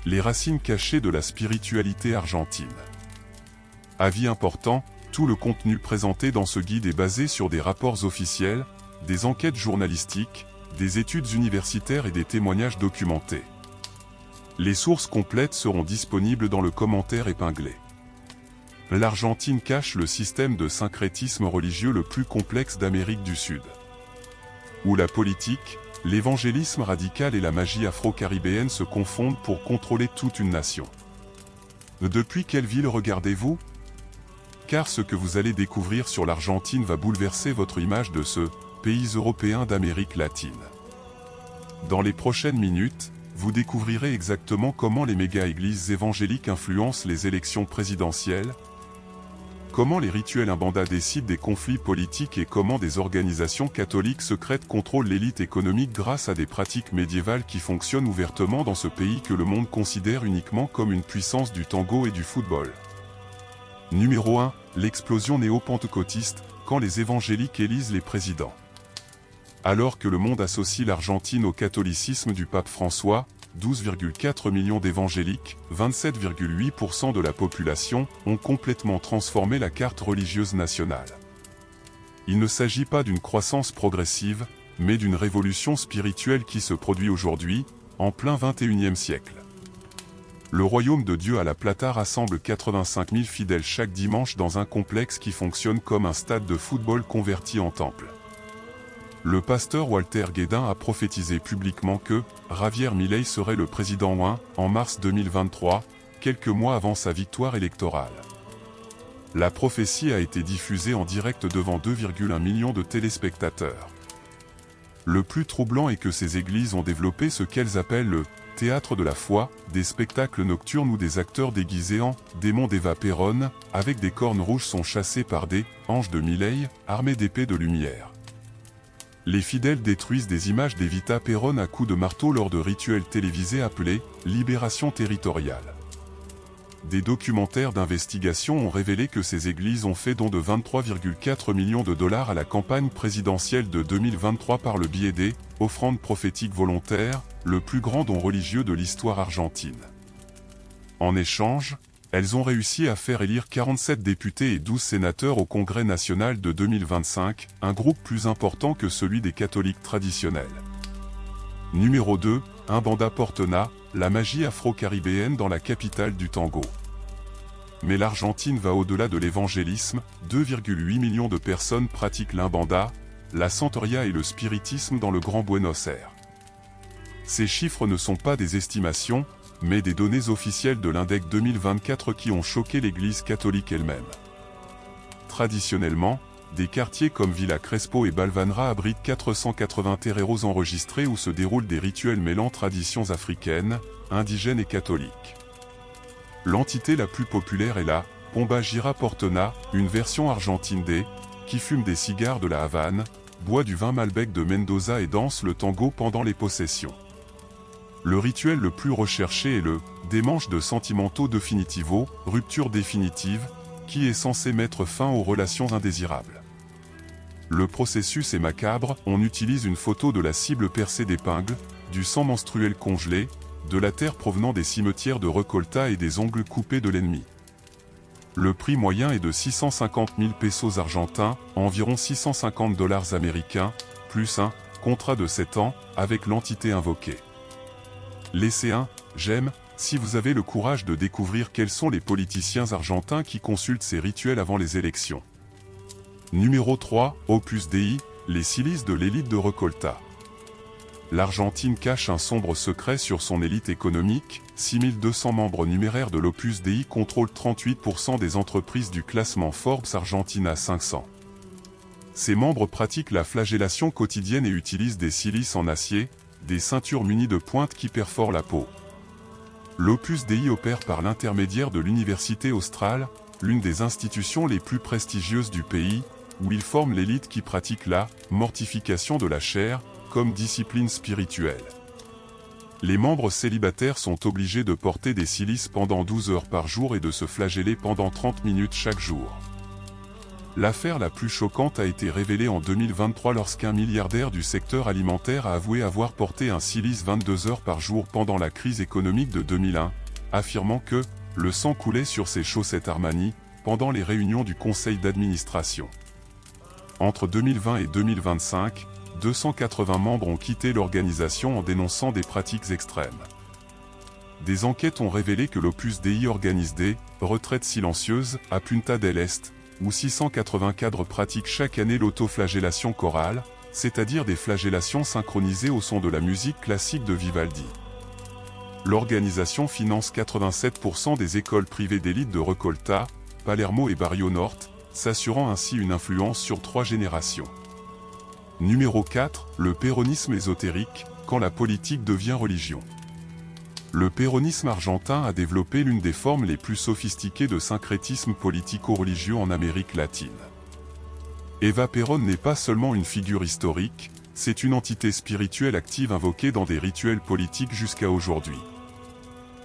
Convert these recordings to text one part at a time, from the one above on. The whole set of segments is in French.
les racines cachées de la spiritualité argentine. Avis important, tout le contenu présenté dans ce guide est basé sur des rapports officiels, des enquêtes journalistiques, des études universitaires et des témoignages documentés. Les sources complètes seront disponibles dans le commentaire épinglé. L'Argentine cache le système de syncrétisme religieux le plus complexe d'Amérique du Sud. Où la politique, l'évangélisme radical et la magie afro-caribéenne se confondent pour contrôler toute une nation. Depuis quelle ville regardez-vous ? Car ce que vous allez découvrir sur l'Argentine va bouleverser votre image de ce pays européen d'Amérique latine. Dans les prochaines minutes, vous découvrirez exactement comment les méga-églises évangéliques influencent les élections présidentielles, comment les rituels imbanda décident des conflits politiques et comment des organisations catholiques secrètes contrôlent l'élite économique grâce à des pratiques médiévales qui fonctionnent ouvertement dans ce pays que le monde considère uniquement comme une puissance du tango et du football. Numéro 1. L'explosion néo-pentecôtiste, quand les évangéliques élisent les présidents. Alors que le monde associe l'Argentine au catholicisme du pape François, 12,4 millions d'évangéliques, 27,8% de la population, ont complètement transformé la carte religieuse nationale. Il ne s'agit pas d'une croissance progressive, mais d'une révolution spirituelle qui se produit aujourd'hui, en plein XXIe siècle. Le royaume de Dieu à La Plata rassemble 85 000 fidèles chaque dimanche dans un complexe qui fonctionne comme un stade de football converti en temple. Le pasteur Walter Guedin a prophétisé publiquement que Javier Milei serait le président en mars 2023, quelques mois avant sa victoire électorale. La prophétie a été diffusée en direct devant 2,1 millions de téléspectateurs. Le plus troublant est que ces églises ont développé ce qu'elles appellent le théâtre de la foi, des spectacles nocturnes où des acteurs déguisés en démons d'Eva Perón, avec des cornes rouges sont chassés par des anges de Milei, armés d'épées de lumière. Les fidèles détruisent des images d'Evita Perón à coups de marteau lors de rituels télévisés appelés « Libération territoriale ». Des documentaires d'investigation ont révélé que ces églises ont fait don de 23,4 millions de dollars à la campagne présidentielle de 2023 par le biais des « offrandes prophétiques volontaires », le plus grand don religieux de l'histoire argentine. En échange, elles ont réussi à faire élire 47 députés et 12 sénateurs au Congrès national de 2025, un groupe plus important que celui des catholiques traditionnels. Numéro 2, Umbanda Portona, la magie afro-caribéenne dans la capitale du tango. Mais l'Argentine va au-delà de l'évangélisme, 2,8 millions de personnes pratiquent l'Umbanda, la santeria et le spiritisme dans le Grand Buenos Aires. Ces chiffres ne sont pas des estimations, mais des données officielles de l'Indec 2024 qui ont choqué l'Église catholique elle-même. Traditionnellement, des quartiers comme Villa Crespo et Balvanera abritent 480 terreiros enregistrés où se déroulent des rituels mêlant traditions africaines, indigènes et catholiques. L'entité la plus populaire est la Pomba Gira Portona, une version argentine qui fume des cigares de la Havane, boit du vin Malbec de Mendoza et danse le tango pendant les possessions. Le rituel le plus recherché est le démanche de sentimento definitivo, rupture définitive, qui est censé mettre fin aux relations indésirables. Le processus est macabre, on utilise une photo de la cible percée d'épingles, du sang menstruel congelé, de la terre provenant des cimetières de Recolta et des ongles coupés de l'ennemi. Le prix moyen est de 650 000 pesos argentins, environ 650 dollars américains, plus un contrat de 7 ans, avec l'entité invoquée. Laissez un j'aime si vous avez le courage de découvrir quels sont les politiciens argentins qui consultent ces rituels avant les élections. Numéro 3, Opus Dei, les silices de l'élite de Recolta. L'Argentine cache un sombre secret sur son élite économique, 6200 membres numéraires de l'Opus Dei contrôlent 38% des entreprises du classement Forbes Argentina 500. Ces membres pratiquent la flagellation quotidienne et utilisent des silices en acier, des ceintures munies de pointes qui perforent la peau. L'Opus Dei opère par l'intermédiaire de l'Université Austral, l'une des institutions les plus prestigieuses du pays, où il forme l'élite qui pratique la mortification de la chair, comme discipline spirituelle. Les membres célibataires sont obligés de porter des cilices pendant 12 heures par jour et de se flageller pendant 30 minutes chaque jour. L'affaire la plus choquante a été révélée en 2023 lorsqu'un milliardaire du secteur alimentaire a avoué avoir porté un silice 22 heures par jour pendant la crise économique de 2001, affirmant que le sang coulait sur ses chaussettes Armani pendant les réunions du conseil d'administration. Entre 2020 et 2025, 280 membres ont quitté l'organisation en dénonçant des pratiques extrêmes. Des enquêtes ont révélé que l'Opus Dei organise des retraites silencieuses à Punta del Este, où 680 cadres pratiquent chaque année l'autoflagellation chorale, c'est-à-dire des flagellations synchronisées au son de la musique classique de Vivaldi. L'organisation finance 87% des écoles privées d'élite de Recolta, Palermo et Barrio Norte, s'assurant ainsi une influence sur 3 générations. Numéro 4, le péronisme ésotérique, quand la politique devient religion. Le péronisme argentin a développé l'une des formes les plus sophistiquées de syncrétisme politico-religieux en Amérique latine. Eva Perón n'est pas seulement une figure historique, c'est une entité spirituelle active invoquée dans des rituels politiques jusqu'à aujourd'hui.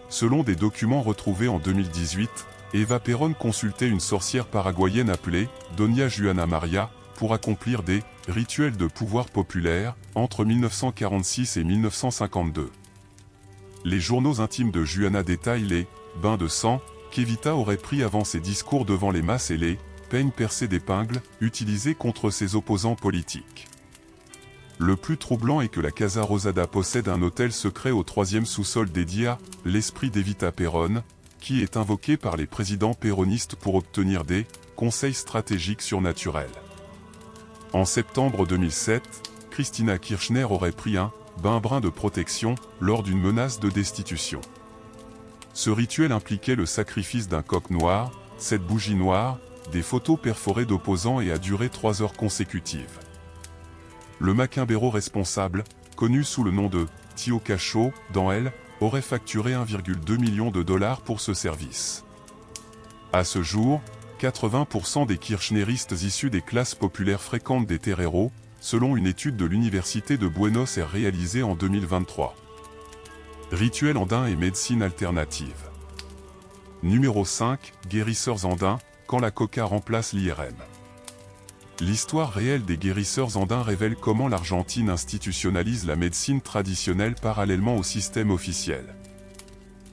Selon des documents retrouvés en 2018, Eva Perón consultait une sorcière paraguayenne appelée Doña Juana Maria pour accomplir des rituels de pouvoir populaire entre 1946 et 1952. Les journaux intimes de Juana détaillent les bains de sang qu'Evita aurait pris avant ses discours devant les masses et les peignes percés d'épingles utilisés contre ses opposants politiques. Le plus troublant est que la Casa Rosada possède un hôtel secret au 3e sous-sol dédié à l'esprit d'Evita Perón, qui est invoqué par les présidents péronistes pour obtenir des conseils stratégiques surnaturels. En septembre 2007, Cristina Kirchner aurait pris un bain de protection lors d'une menace de destitution. Ce rituel impliquait le sacrifice d'un coq noir, 7 bougies noires, des photos perforées d'opposants et a duré 3 heures consécutives. Le maquimbéro responsable, connu sous le nom de Tio Cacho, dans Elle, aurait facturé 1,2 million de dollars pour ce service. À ce jour, 80% des kirchneristes issus des classes populaires fréquentent des terreiros, selon une étude de l'Université de Buenos Aires réalisée en 2023. Rituels andins et médecine alternative. Numéro 5, guérisseurs andins, quand la coca remplace l'IRM. L'histoire réelle des guérisseurs andins révèle comment l'Argentine institutionnalise la médecine traditionnelle parallèlement au système officiel.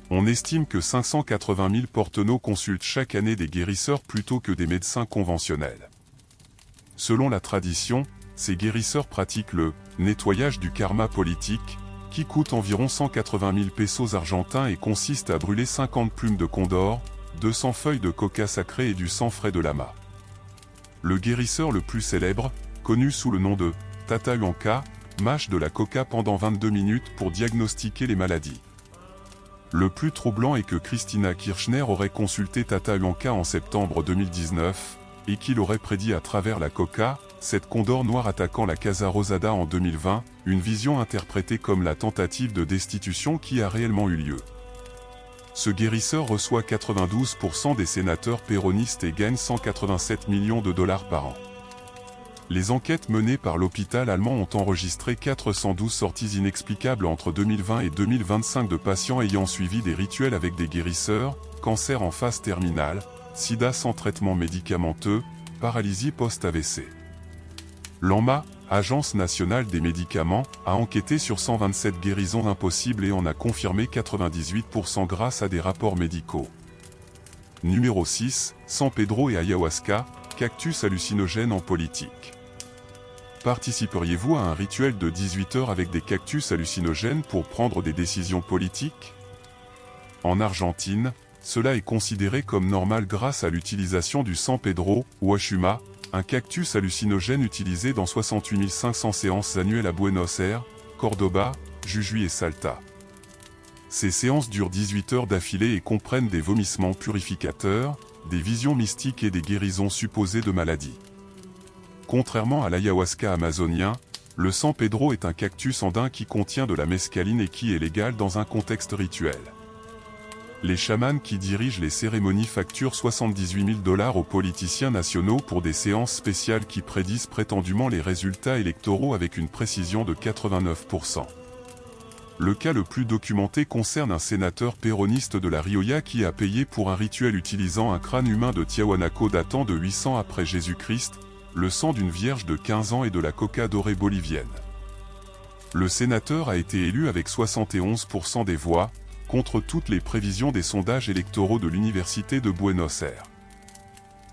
On estime que 580 000 porteneaux consultent chaque année des guérisseurs plutôt que des médecins conventionnels. Selon la tradition, ces guérisseurs pratiquent le nettoyage du karma politique, qui coûte environ 180 000 pesos argentins et consiste à brûler 50 plumes de condor, 200 feuilles de coca sacrée et du sang frais de lama. Le guérisseur le plus célèbre, connu sous le nom de Tata Huanca, mâche de la coca pendant 22 minutes pour diagnostiquer les maladies. Le plus troublant est que Cristina Kirchner aurait consulté Tata Huanca en septembre 2019, et qu'il aurait prédit à travers la coca, cette condor noire attaquant la Casa Rosada en 2020, une vision interprétée comme la tentative de destitution qui a réellement eu lieu. Ce guérisseur reçoit 92% des sénateurs péronistes et gagne 187 millions de dollars par an. Les enquêtes menées par l'hôpital allemand ont enregistré 412 sorties inexplicables entre 2020 et 2025 de patients ayant suivi des rituels avec des guérisseurs, cancer en phase terminale, sida sans traitement médicamenteux, paralysie post-AVC. L'ANMA, Agence nationale des médicaments, a enquêté sur 127 guérisons impossibles et en a confirmé 98% grâce à des rapports médicaux. Numéro 6, San Pedro et ayahuasca, cactus hallucinogènes en politique. Participeriez-vous à un rituel de 18 heures avec des cactus hallucinogènes pour prendre des décisions politiques? En Argentine, cela est considéré comme normal grâce à l'utilisation du San Pedro, ou Huachuma, un cactus hallucinogène utilisé dans 68 500 séances annuelles à Buenos Aires, Cordoba, Jujuy et Salta. Ces séances durent 18 heures d'affilée et comprennent des vomissements purificateurs, des visions mystiques et des guérisons supposées de maladies. Contrairement à l'ayahuasca amazonien, le San Pedro est un cactus andin qui contient de la mescaline et qui est légal dans un contexte rituel. Les chamans qui dirigent les cérémonies facturent 78 000 dollars aux politiciens nationaux pour des séances spéciales qui prédisent prétendument les résultats électoraux avec une précision de 89%. Le cas le plus documenté concerne un sénateur péroniste de la Rioja qui a payé pour un rituel utilisant un crâne humain de Tiahuanaco datant de 800 après Jésus-Christ, le sang d'une vierge de 15 ans et de la coca dorée bolivienne. Le sénateur a été élu avec 71% des voix, contre toutes les prévisions des sondages électoraux de l'Université de Buenos Aires.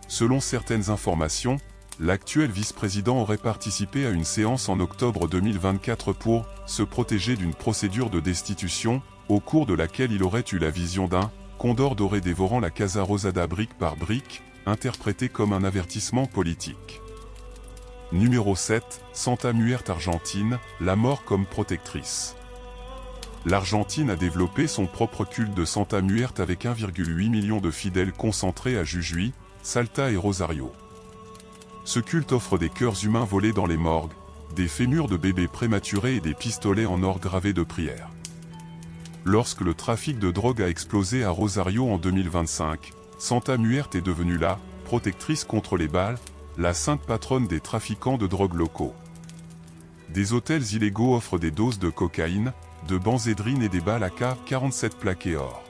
Selon certaines informations, l'actuel vice-président aurait participé à une séance en octobre 2024 pour se protéger d'une procédure de destitution, au cours de laquelle il aurait eu la vision d'un condor doré dévorant la Casa Rosada brique par brique, interprété comme un avertissement politique. Numéro 7, Santa Muerte Argentine, la mort comme protectrice. L'Argentine a développé son propre culte de Santa Muerte avec 1,8 million de fidèles concentrés à Jujuy, Salta et Rosario. Ce culte offre des cœurs humains volés dans les morgues, des fémurs de bébés prématurés et des pistolets en or gravés de prières. Lorsque le trafic de drogue a explosé à Rosario en 2025, Santa Muerte est devenue la protectrice contre les balles, la sainte patronne des trafiquants de drogue locaux. Des hôtels illégaux offrent des doses de cocaïne, de benzédrine et des balles AK-47 plaquées or.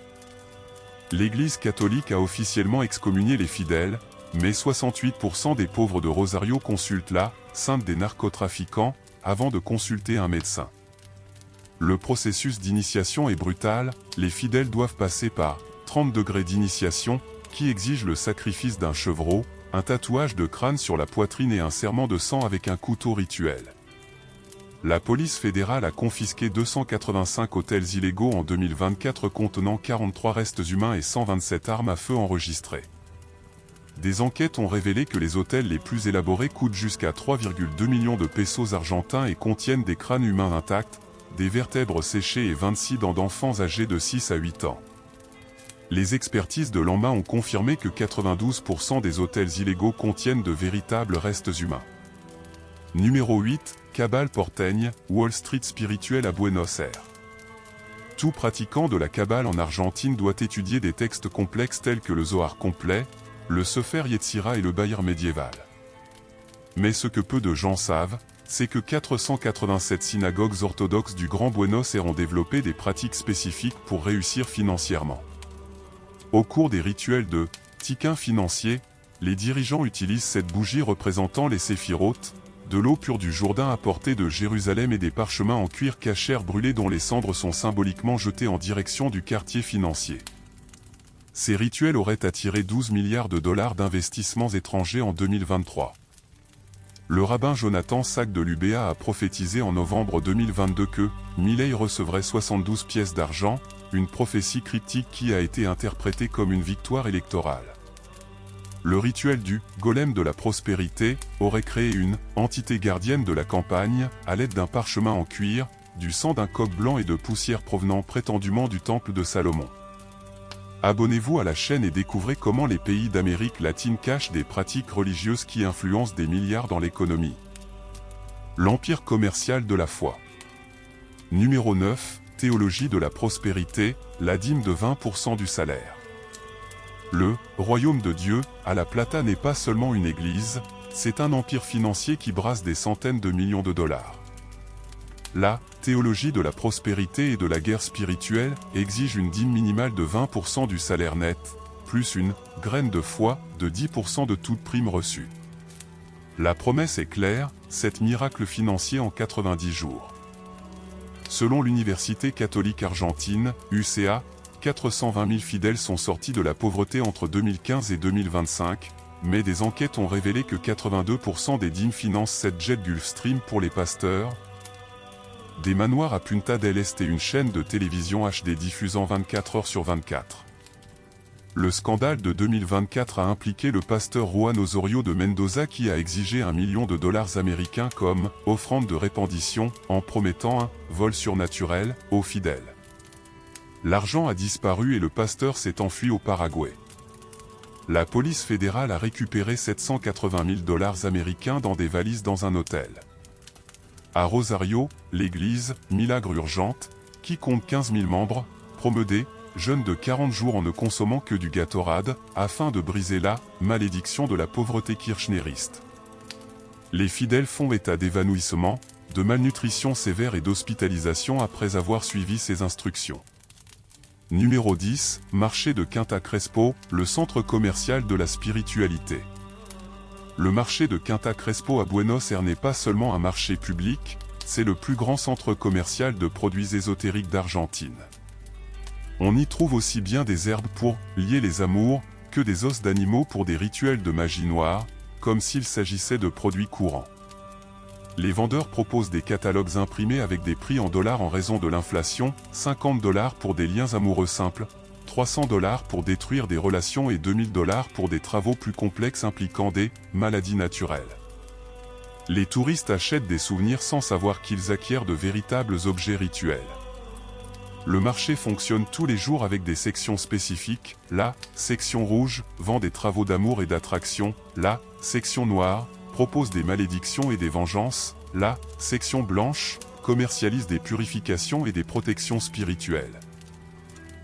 L'Église catholique a officiellement excommunié les fidèles, mais 68% des pauvres de Rosario consultent la sainte des narcotrafiquants avant de consulter un médecin. Le processus d'initiation est brutal, les fidèles doivent passer par 30 degrés d'initiation, qui exigent le sacrifice d'un chevreau, un tatouage de crâne sur la poitrine et un serment de sang avec un couteau rituel. La police fédérale a confisqué 285 hôtels illégaux en 2024 contenant 43 restes humains et 127 armes à feu enregistrées. Des enquêtes ont révélé que les hôtels les plus élaborés coûtent jusqu'à 3,2 millions de pesos argentins et contiennent des crânes humains intacts, des vertèbres séchées et 26 dents d'enfants âgés de 6 à 8 ans. Les expertises de l'ANMA ont confirmé que 92% des hôtels illégaux contiennent de véritables restes humains. Numéro 8, Cabale porteña, Wall Street spirituelle à Buenos Aires. Tout pratiquant de la Kabbale en Argentine doit étudier des textes complexes tels que le Zohar complet, le Sefer Yetzira et le Bahir médiéval. Mais ce que peu de gens savent, c'est que 487 synagogues orthodoxes du Grand Buenos Aires ont développé des pratiques spécifiques pour réussir financièrement. Au cours des rituels de tikkun financier, les dirigeants utilisent cette bougie représentant les séphirotes, de l'eau pure du Jourdain apportée de Jérusalem et des parchemins en cuir cachère brûlés dont les cendres sont symboliquement jetées en direction du quartier financier. Ces rituels auraient attiré 12 milliards de dollars d'investissements étrangers en 2023. Le rabbin Jonathan Sacks de l'UBA a prophétisé en novembre 2022 que Milei recevrait 72 pièces d'argent, une prophétie cryptique qui a été interprétée comme une victoire électorale. Le rituel du « golem de la prospérité » aurait créé une « entité gardienne de la campagne » à l'aide d'un parchemin en cuir, du sang d'un coq blanc et de poussière provenant prétendument du temple de Salomon. Abonnez-vous à la chaîne et découvrez comment les pays d'Amérique latine cachent des pratiques religieuses qui influencent des milliards dans l'économie. L'empire commercial de la foi. Numéro 9, Théologie de la prospérité, la dîme de 20% du salaire. Le royaume de Dieu, à la Plata n'est pas seulement une église, c'est un empire financier qui brasse des centaines de millions de dollars. La théologie de la prospérité et de la guerre spirituelle exige une dîme minimale de 20% du salaire net, plus une graine de foi de 10% de toute prime reçue. La promesse est claire, 7 miracles financiers en 90 jours. Selon l'Université catholique argentine, UCA, 420 000 fidèles sont sortis de la pauvreté entre 2015 et 2025, mais des enquêtes ont révélé que 82% des dîmes financent cette jet Gulfstream pour les pasteurs. Des manoirs à Punta del Este et une chaîne de télévision HD diffusant 24 heures sur 24. Le scandale de 2024 a impliqué le pasteur Juan Osorio de Mendoza qui a exigé $1 million américains comme offrande de répandition en promettant un vol surnaturel aux fidèles. L'argent a disparu et le pasteur s'est enfui au Paraguay. La police fédérale a récupéré $780 000 américains dans des valises dans un hôtel. À Rosario, l'église Milagre Urgente, qui compte 15 000 membres, promeut des jeûnes de 40 jours en ne consommant que du Gatorade, afin de briser la malédiction de la pauvreté kirchneriste. Les fidèles font état d'évanouissement, de malnutrition sévère et d'hospitalisation après avoir suivi ses instructions. Numéro 10, marché de Quinta Crespo, le centre commercial de la spiritualité. Le marché de Quinta Crespo à Buenos Aires n'est pas seulement un marché public, c'est le plus grand centre commercial de produits ésotériques d'Argentine. On y trouve aussi bien des herbes pour lier les amours, que des os d'animaux pour des rituels de magie noire, comme s'il s'agissait de produits courants. Les vendeurs proposent des catalogues imprimés avec des prix en dollars en raison de l'inflation, 50 $ pour des liens amoureux simples, 300 $ pour détruire des relations et 2000 $ pour des travaux plus complexes impliquant des maladies naturelles. Les touristes achètent des souvenirs sans savoir qu'ils acquièrent de véritables objets rituels. Le marché fonctionne tous les jours avec des sections spécifiques. La section rouge vend des travaux d'amour et d'attraction. La section noire propose des malédictions et des vengeances. La section blanche commercialise des purifications et des protections spirituelles.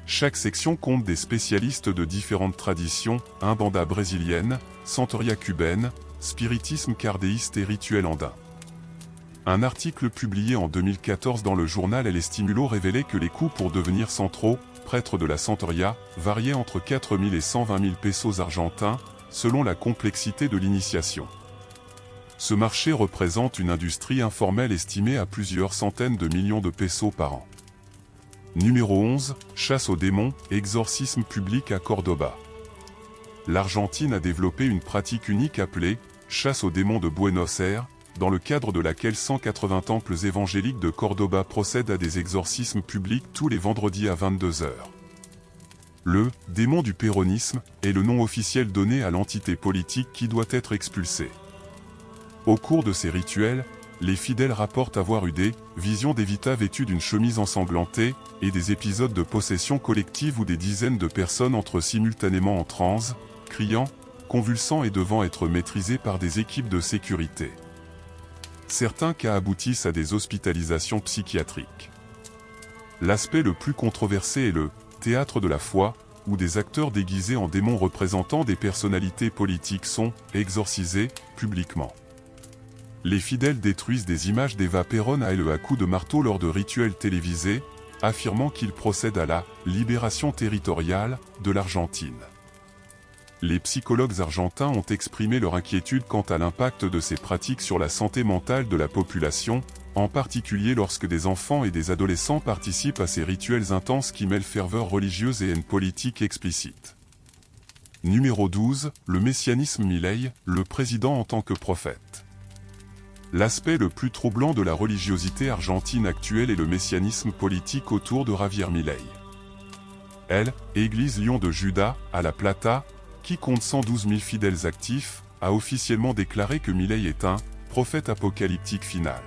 Chaque section compte des spécialistes de différentes traditions, umbanda brésilienne, santeria cubaine, spiritisme cardéiste et rituel andin. Un article publié en 2014 dans le journal El Estimulo révélait que les coûts pour devenir centro, prêtre de la santeria, variaient entre 4 000 et 120 000 pesos argentins, selon la complexité de l'initiation. Ce marché représente une industrie informelle estimée à plusieurs centaines de millions de pesos par an. Numéro 11, chasse aux démons, exorcisme public à Cordoba. L'Argentine a développé une pratique unique appelée « chasse aux démons de Buenos Aires », dans le cadre de laquelle 180 temples évangéliques de Cordoba procèdent à des exorcismes publics tous les vendredis à 22 h. Le « démon du péronisme » est le nom officiel donné à l'entité politique qui doit être expulsée. Au cours de ces rituels, les fidèles rapportent avoir eu des visions d'Evita vêtues d'une chemise ensanglantée et des épisodes de possession collective où des dizaines de personnes entrent simultanément en transe, criant, convulsant et devant être maîtrisées par des équipes de sécurité. Certains cas aboutissent à des hospitalisations psychiatriques. L'aspect le plus controversé est le « théâtre de la foi », où des acteurs déguisés en démons représentant des personnalités politiques sont exorcisés publiquement. Les fidèles détruisent des images d'Eva Perón à coups de marteau lors de rituels télévisés, affirmant qu'ils procèdent à la « libération territoriale » de l'Argentine. Les psychologues argentins ont exprimé leur inquiétude quant à l'impact de ces pratiques sur la santé mentale de la population, en particulier lorsque des enfants et des adolescents participent à ces rituels intenses qui mêlent ferveur religieuse et haine politique explicite. Numéro 12, le messianisme Milei, le président en tant que prophète. L'aspect le plus troublant de la religiosité argentine actuelle est le messianisme politique autour de Javier Milei. Église Lion de Juda, à La Plata, qui compte 112 000 fidèles actifs, a officiellement déclaré que Milei est un « prophète apocalyptique final ».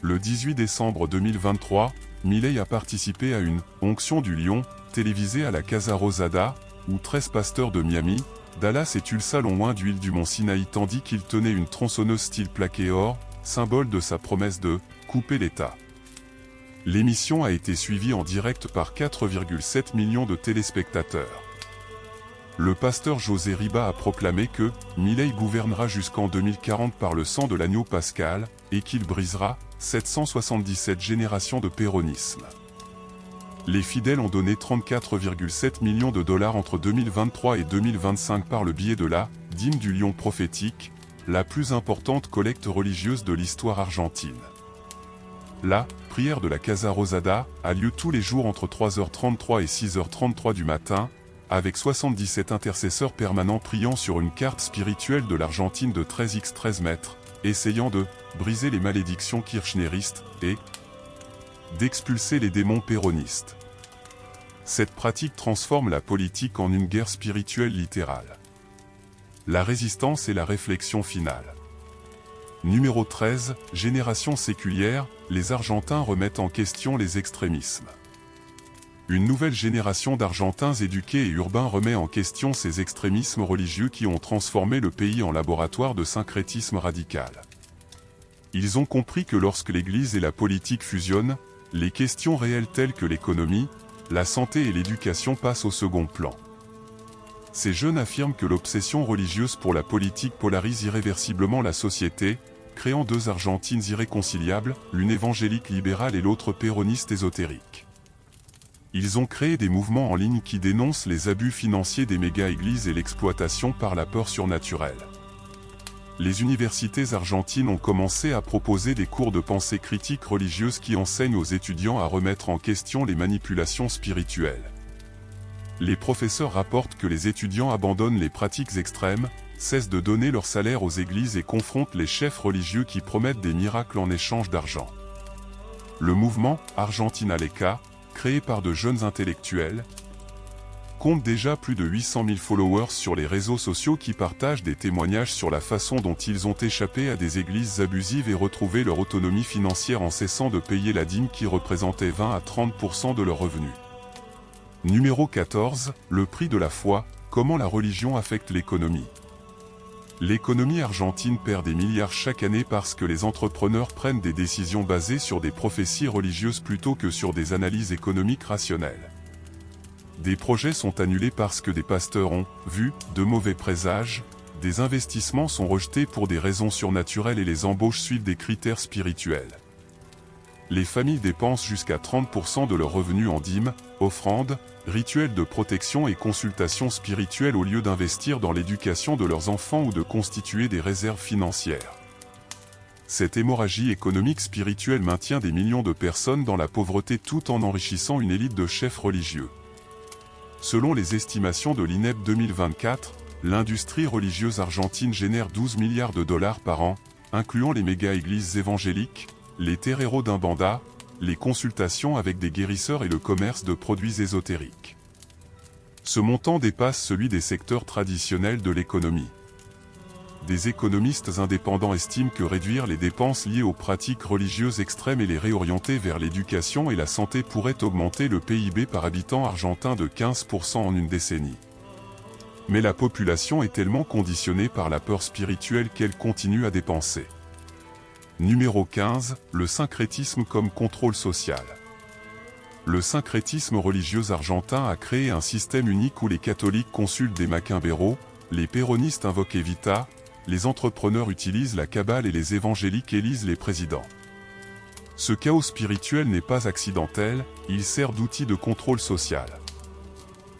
Le 18 décembre 2023, Milei a participé à une « onction du lion » télévisée à la Casa Rosada, où 13 pasteurs de Miami, Dallas et Tulsa l'ont oint d'huile du mont Sinaï tandis qu'il tenait une tronçonneuse style plaqué or, symbole de sa promesse de « couper l'État ». L'émission a été suivie en direct par 4,7 millions de téléspectateurs. Le pasteur José Riba a proclamé que Milei gouvernera jusqu'en 2040 par le sang de l'agneau pascal et qu'il brisera 777 générations de péronisme. Les fidèles ont donné 34,7 millions de dollars entre 2023 et 2025 par le biais de la dîme du lion prophétique, la plus importante collecte religieuse de l'histoire argentine. La prière de la Casa Rosada a lieu tous les jours entre 3h33 et 6h33 du matin, avec 77 intercesseurs permanents priant sur une carte spirituelle de l'Argentine de 13x13 mètres, essayant de briser les malédictions kirchneristes et d'expulser les démons péronistes. Cette pratique transforme la politique en une guerre spirituelle littérale. La résistance et la réflexion finale. Numéro 13, génération séculière, les Argentins remettent en question les extrémismes. Une nouvelle génération d'Argentins éduqués et urbains remet en question ces extrémismes religieux qui ont transformé le pays en laboratoire de syncrétisme radical. Ils ont compris que lorsque l'Église et la politique fusionnent, les questions réelles telles que l'économie, la santé et l'éducation passent au second plan. Ces jeunes affirment que l'obsession religieuse pour la politique polarise irréversiblement la société, créant deux Argentines irréconciliables, l'une évangélique libérale et l'autre péroniste ésotérique. Ils ont créé des mouvements en ligne qui dénoncent les abus financiers des méga-églises et l'exploitation par la peur surnaturelle. Les universités argentines ont commencé à proposer des cours de pensée critique religieuse qui enseignent aux étudiants à remettre en question les manipulations spirituelles. Les professeurs rapportent que les étudiants abandonnent les pratiques extrêmes, cessent de donner leur salaire aux églises et confrontent les chefs religieux qui promettent des miracles en échange d'argent. Le mouvement Argentina Laica, créé par de jeunes intellectuels, compte déjà plus de 800 000 followers sur les réseaux sociaux qui partagent des témoignages sur la façon dont ils ont échappé à des églises abusives et retrouvé leur autonomie financière en cessant de payer la dîme qui représentait 20 à 30% de leurs revenus. Numéro 14, le prix de la foi, comment la religion affecte l'économie. L'économie argentine perd des milliards chaque année parce que les entrepreneurs prennent des décisions basées sur des prophéties religieuses plutôt que sur des analyses économiques rationnelles. Des projets sont annulés parce que des pasteurs ont vu de mauvais présages, des investissements sont rejetés pour des raisons surnaturelles et les embauches suivent des critères spirituels. Les familles dépensent jusqu'à 30% de leurs revenus en dîmes, offrandes, rituels de protection et consultations spirituelles au lieu d'investir dans l'éducation de leurs enfants ou de constituer des réserves financières. Cette hémorragie économique spirituelle maintient des millions de personnes dans la pauvreté tout en enrichissant une élite de chefs religieux. Selon les estimations de l'INEP 2024, l'industrie religieuse argentine génère 12 milliards de dollars par an, incluant les méga-églises évangéliques, les terreiros d'Umbanda, les consultations avec des guérisseurs et le commerce de produits ésotériques. Ce montant dépasse celui des secteurs traditionnels de l'économie. Des économistes indépendants estiment que réduire les dépenses liées aux pratiques religieuses extrêmes et les réorienter vers l'éducation et la santé pourrait augmenter le PIB par habitant argentin de 15% en une décennie. Mais la population est tellement conditionnée par la peur spirituelle qu'elle continue à dépenser. Numéro 15, le syncrétisme comme contrôle social. Le syncrétisme religieux argentin a créé un système unique où les catholiques consultent des macumberos, les péronistes invoquent Evita, les entrepreneurs utilisent la cabale et les évangéliques élisent les présidents. Ce chaos spirituel n'est pas accidentel, il sert d'outil de contrôle social.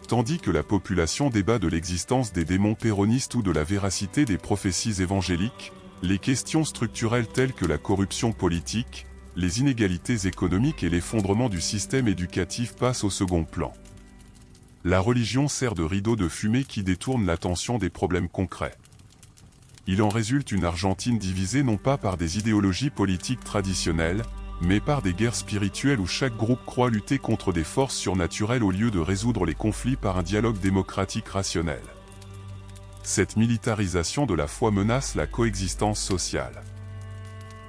Tandis que la population débat de l'existence des démons péronistes ou de la véracité des prophéties évangéliques, les questions structurelles telles que la corruption politique, les inégalités économiques et l'effondrement du système éducatif passent au second plan. La religion sert de rideau de fumée qui détourne l'attention des problèmes concrets. Il en résulte une Argentine divisée non pas par des idéologies politiques traditionnelles, mais par des guerres spirituelles où chaque groupe croit lutter contre des forces surnaturelles au lieu de résoudre les conflits par un dialogue démocratique rationnel. Cette militarisation de la foi menace la coexistence sociale.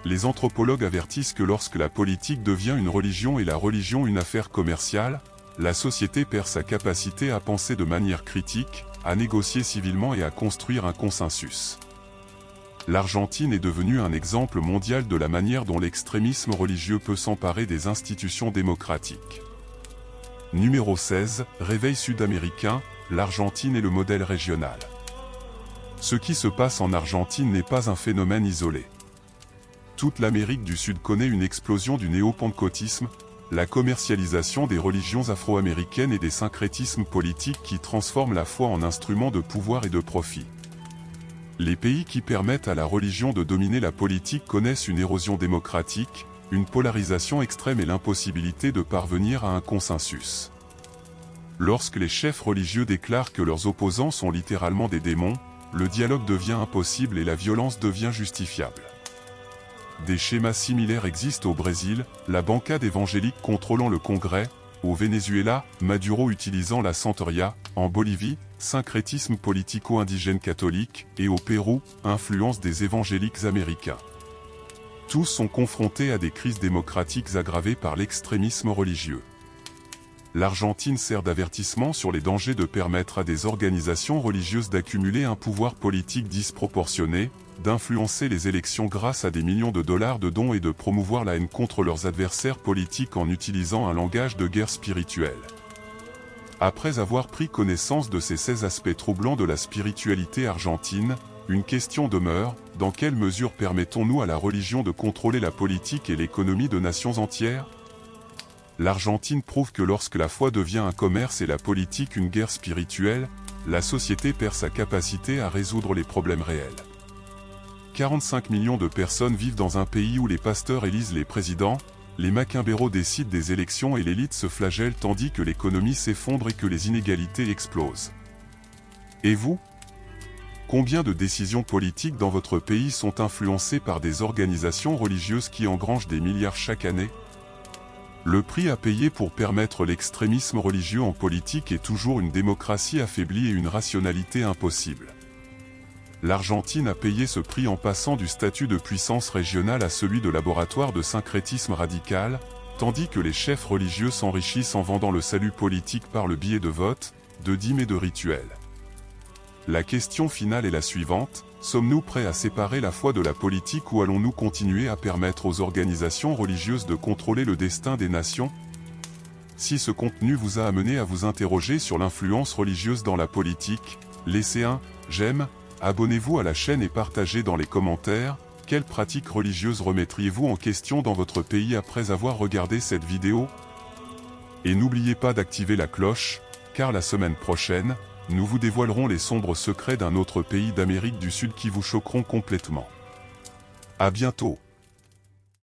Les anthropologues avertissent que lorsque la politique devient une religion et la religion une affaire commerciale, la société perd sa capacité à penser de manière critique, à négocier civilement et à construire un consensus. L'Argentine est devenue un exemple mondial de la manière dont l'extrémisme religieux peut s'emparer des institutions démocratiques. Numéro 16, réveil sud-américain, l'Argentine est le modèle régional. Ce qui se passe en Argentine n'est pas un phénomène isolé. Toute l'Amérique du Sud connaît une explosion du néo-pentecôtisme, la commercialisation des religions afro-américaines et des syncrétismes politiques qui transforment la foi en instrument de pouvoir et de profit. Les pays qui permettent à la religion de dominer la politique connaissent une érosion démocratique, une polarisation extrême et l'impossibilité de parvenir à un consensus. Lorsque les chefs religieux déclarent que leurs opposants sont littéralement des démons, le dialogue devient impossible et la violence devient justifiable. Des schémas similaires existent au Brésil, la bancade évangélique contrôlant le Congrès, au Venezuela, Maduro utilisant la Santería, en Bolivie, syncrétisme politico-indigène catholique, et au Pérou, influence des évangéliques américains. Tous sont confrontés à des crises démocratiques aggravées par l'extrémisme religieux. L'Argentine sert d'avertissement sur les dangers de permettre à des organisations religieuses d'accumuler un pouvoir politique disproportionné, d'influencer les élections grâce à des millions de dollars de dons et de promouvoir la haine contre leurs adversaires politiques en utilisant un langage de guerre spirituelle. Après avoir pris connaissance de ces 16 aspects troublants de la spiritualité argentine, Une question demeure, dans quelle mesure permettons-nous à la religion de contrôler la politique et l'économie de nations entières? L'Argentine prouve que lorsque la foi devient un commerce et la politique une guerre spirituelle, la société perd sa capacité à résoudre les problèmes réels. 45 millions de personnes vivent dans un pays où les pasteurs élisent les présidents, les macumberos décident des élections et l'élite se flagelle tandis que l'économie s'effondre et que les inégalités explosent. Et vous? Combien de décisions politiques dans votre pays sont influencées par des organisations religieuses qui engrangent des milliards chaque année? Le prix à payer pour permettre l'extrémisme religieux en politique est toujours une démocratie affaiblie et une rationalité impossible. L'Argentine a payé ce prix en passant du statut de puissance régionale à celui de laboratoire de syncrétisme radical, tandis que les chefs religieux s'enrichissent en vendant le salut politique par le biais de votes, de dîmes et de rituels. La question finale est la suivante: sommes-nous prêts à séparer la foi de la politique ou allons-nous continuer à permettre aux organisations religieuses de contrôler le destin des nations? Si ce contenu vous a amené à vous interroger sur l'influence religieuse dans la politique, laissez un j'aime, abonnez-vous à la chaîne et partagez dans les commentaires. Quelles pratiques religieuses remettriez-vous en question dans votre pays après avoir regardé cette vidéo? Et n'oubliez pas d'activer la cloche, car la semaine prochaine, nous vous dévoilerons les sombres secrets d'un autre pays d'Amérique du Sud qui vous choqueront complètement. À bientôt.